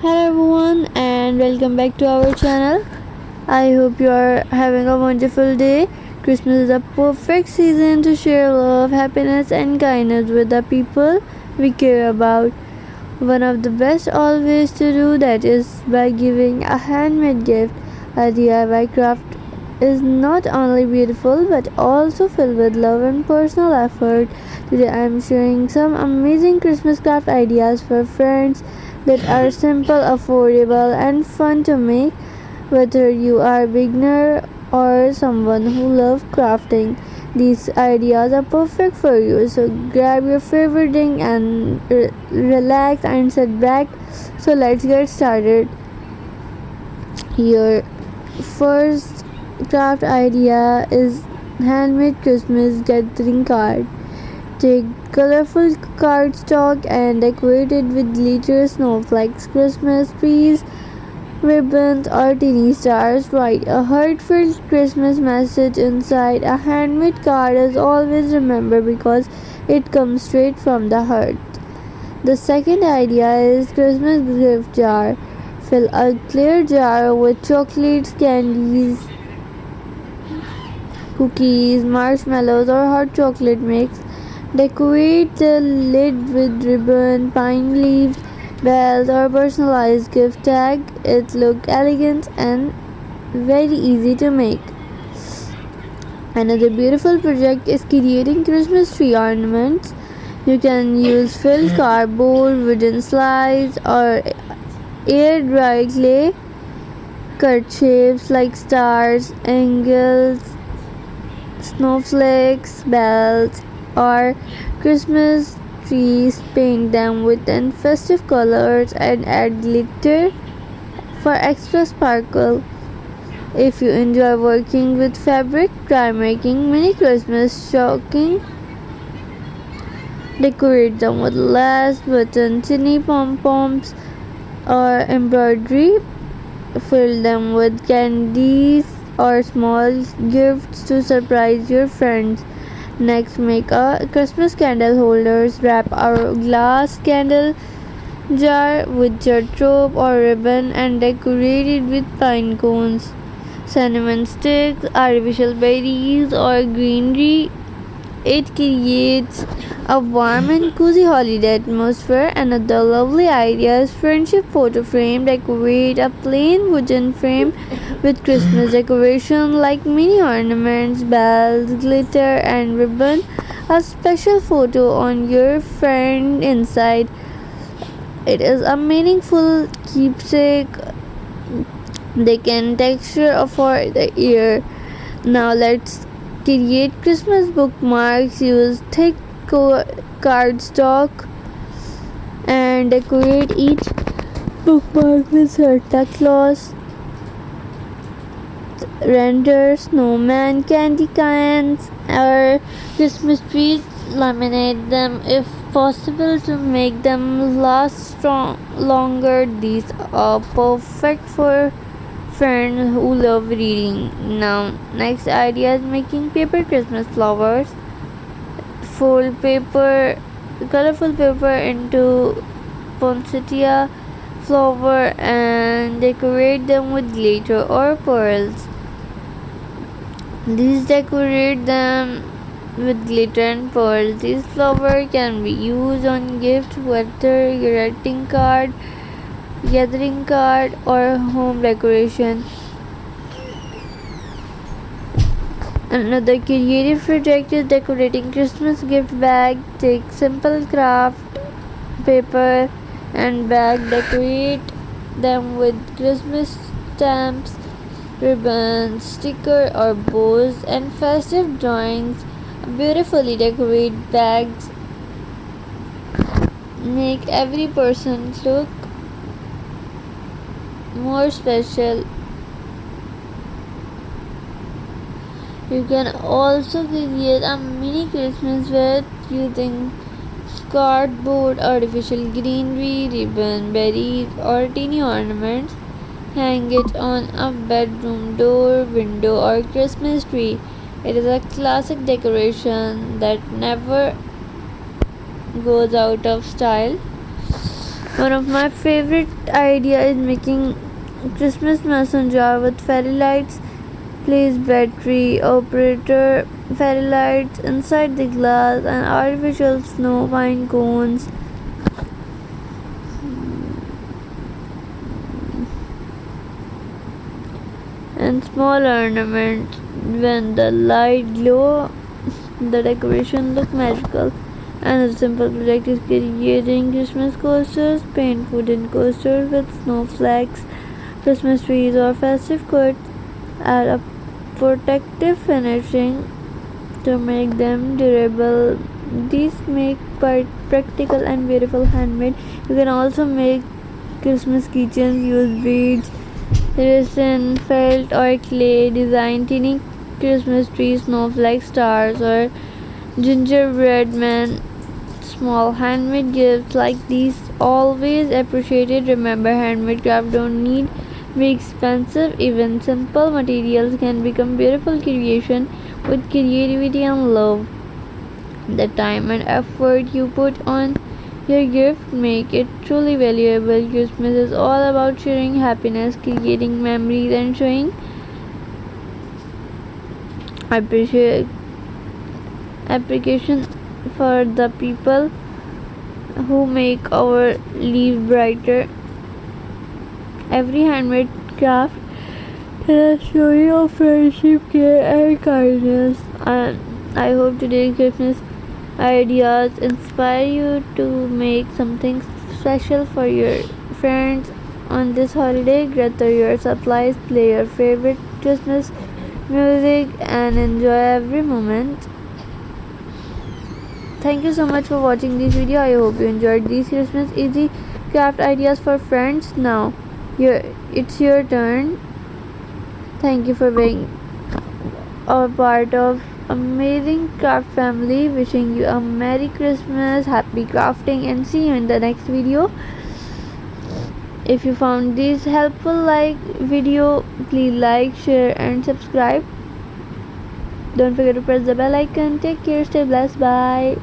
Hello everyone and welcome back to our channel. I hope you are having a wonderful day. Christmas is a perfect season to share love, happiness and kindness with the people we care about. One of the best always to do that is by giving a handmade gift. A DIY craft is not only beautiful but also filled with love and personal effort. Today I am sharing some amazing Christmas craft ideas for friends that are simple, affordable, and fun to make. Whether you are a beginner or someone who loves crafting, these ideas are perfect for you. So grab your favorite thing and relax and sit back. So let's get started. Your first craft idea is handmade Christmas gathering card. Take colorful cardstock and decorate it with glitter, snowflakes, Christmas trees, ribbons, or teeny stars. Write a heartfelt Christmas message inside. A handmade card is always remembered because it comes straight from the heart. The second idea is Christmas gift jar. Fill a clear jar with chocolates, candies, cookies, marshmallows, or hot chocolate mix. Decorate the lid with ribbon, pine leaves, bells, or personalized gift tag. It looks elegant and very easy to make. Another beautiful project is creating Christmas tree ornaments. You can use filled cardboard, wooden slides, or air dry clay. Cut shapes like stars, angels, snowflakes, bells, or Christmas trees. Paint them with festive colors and add glitter for extra sparkle. If you enjoy working with fabric, try making mini Christmas stocking. Decorate them with lace, buttons, tiny pom-poms, or embroidery. Fill them with candies or small gifts to surprise your friends. Next, make a Christmas candle holders. Wrap a glass candle jar with jute rope or ribbon and decorate it with pine cones, cinnamon sticks, artificial berries, or greenery. It creates a warm and cozy holiday atmosphere. Another lovely idea is friendship photo frame. Decorate a plain wooden frame with Christmas decoration like mini ornaments, bells, glitter, and ribbon. A special photo on your friend inside. It is a meaningful keepsake. They can texture for the year. Now let's create Christmas bookmarks. Use thick cardstock and decorate each bookmark with Santa Claus, render, snowman, candy cans, or Christmas trees. Laminate them if possible to make them last longer. These are perfect for friends who love reading. Now, next idea is making paper Christmas flowers. Fold colorful paper into poinsettia flower and decorate them with glitter or pearls. These decorate them with glitter and pearls. These flowers can be used on gift, whether greeting card, gathering card, or home decoration. Another creative project is decorating Christmas gift bag. Take simple craft paper and bag, decorate them with Christmas stamps, ribbons, sticker or bows, and festive drawings. Beautifully decorate bags make every person look more special. You can also create a mini Christmas with using cardboard, artificial greenery, ribbon, berries, or teeny ornaments. Hang it on a bedroom door, window, or Christmas tree. It is a classic decoration that never goes out of style. One of my favorite idea is making Christmas mason jar with fairy lights. Place battery operator fairy lights inside the glass and artificial snow pine cones and small ornaments. When the light glow, the decoration look magical. Another simple project is creating Christmas coasters. Paint wooden coasters with snowflakes, Christmas trees, or festive quotes. Add a protective finishing to make them durable. These make practical and beautiful handmade. You can also make Christmas keychains, use beads, resin, felt, or clay. Design tiny Christmas trees, snowflake stars, or gingerbread men. Small handmade gifts like these always appreciated. Remember, handmade craft don't need be expensive. Even simple materials can become beautiful creation with creativity and love. The time and effort you put on your gift make it truly valuable. Christmas is all about sharing happiness, creating memories, and showing appreciation for the people who make our life brighter. Every handmade craft is a story of friendship, care, and kindness. And I hope today's Christmas ideas inspire you to make something special for your friends on this holiday. Gather your supplies, play your favorite Christmas music, and enjoy every moment. Thank you so much for watching this video. I hope you enjoyed these Christmas easy craft ideas for friends. Now it's your turn. Thank you for being a part of amazing craft family. Wishing you a Merry Christmas, happy crafting, and see you in the next video. If you found this helpful video, please like, share, and subscribe. Don't forget to press the bell icon. Take care, stay blessed, bye.